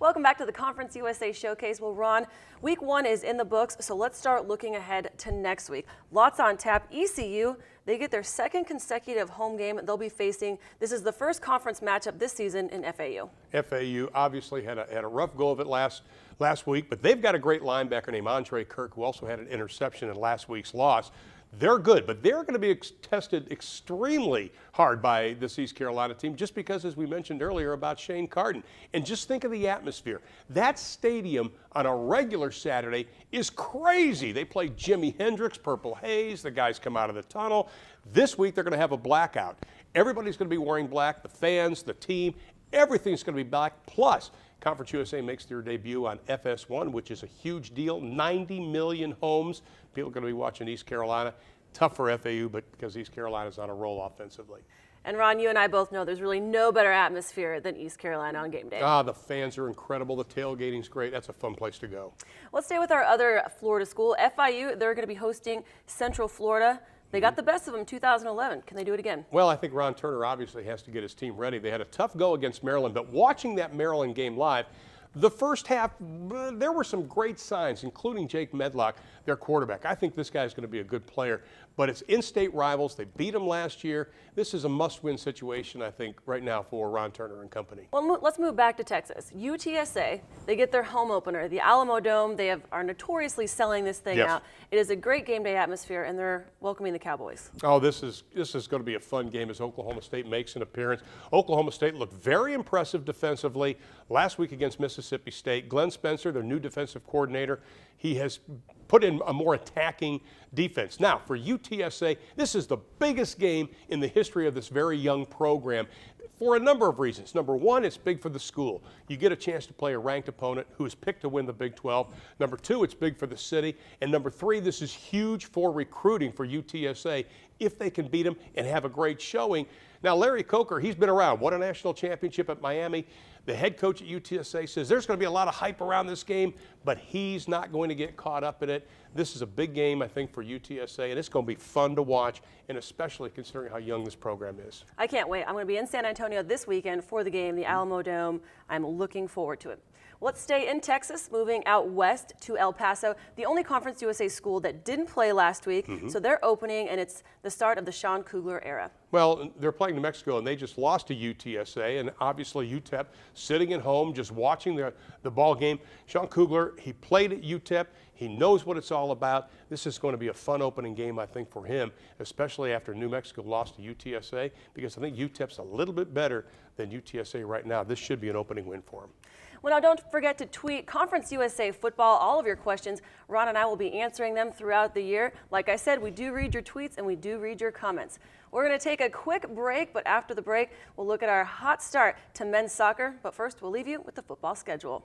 Welcome back to the Conference USA Showcase. Well, Ron, week 1 is in the books, so let's start looking ahead to next week. Lots on tap. ECU, they get their second consecutive home game they'll be facing. This is the first conference matchup this season in FAU. FAU obviously had a rough go of it last week, but they've got a great linebacker named Andre Kirk, who also had an interception in last week's loss. They're good, but they're going to be tested extremely hard by this East Carolina team just because, as we mentioned earlier, about Shane Carden. And just think of the atmosphere. That stadium on a regular Saturday is crazy. They play Jimi Hendrix, Purple Haze. The guys come out of the tunnel. This week, they're going to have a blackout. Everybody's going to be wearing black, the fans, the team. Everything's going to be black. Plus, Conference USA makes their debut on FS1, which is a huge deal. 90 million homes. People are going to be watching East Carolina. Tough for FAU, but because East Carolina's on a roll offensively. And Ron, you and I both know there's really no better atmosphere than East Carolina on game day. The fans are incredible. The tailgating's great. That's a fun place to go. Let's stay with our other Florida school. FIU, they're going to be hosting Central Florida. They got the best of them in 2011. Can they do it again? Well, I think Ron Turner obviously has to get his team ready. They had a tough go against Maryland, but watching that Maryland game live, the first half, there were some great signs, including Jake Medlock, their quarterback. I think this guy's going to be a good player, but it's in-state rivals. They beat them last year. This is a must-win situation, I think, right now for Ron Turner and company. Well, let's move back to Texas. UTSA, they get their home opener, the Alamo Dome. They are notoriously selling this thing out. It is a great game day atmosphere, and they're welcoming the Cowboys. Oh, this is going to be a fun game as Oklahoma State makes an appearance. Oklahoma State looked very impressive defensively last week against Mississippi State. Glenn Spencer, their new defensive coordinator, he has put in a more attacking defense. Now, for UTSA, this is the biggest game in the history of this very young program for a number of reasons. Number one, it's big for the school. You get a chance to play a ranked opponent who is picked to win the Big 12. Number two, it's big for the city. And number three, this is huge for recruiting for UTSA if they can beat them and have a great showing. Now, Larry Coker, he's been around, won a national championship at Miami. The head coach at UTSA says there's going to be a lot of hype around this game, but he's not going to get caught up in it. This is a big game, I think, for UTSA, and it's going to be fun to watch, and especially considering how young this program is. I can't wait. I'm going to be in San Antonio this weekend for the game, the Alamo Dome. I'm looking forward to it. Let's stay in Texas, moving out west to El Paso, the only Conference USA school that didn't play last week. So they're opening, and it's the start of the Sean Kugler era. Well, they're playing New Mexico, and they just lost to UTSA, and obviously UTEP sitting at home just watching the ball game. Sean Kugler, he played at UTEP. He knows what it's all about. This is going to be a fun opening game, I think, for him, especially after New Mexico lost to UTSA, because I think UTEP's a little bit better than UTSA right now. This should be an opening win for him. Well, now don't forget to tweet Conference USA Football all of your questions. Ron and I will be answering them throughout the year. Like I said, we do read your tweets and we do read your comments. We're going to take a quick break, but after the break, we'll look at our hot start to men's soccer. But first, we'll leave you with the football schedule.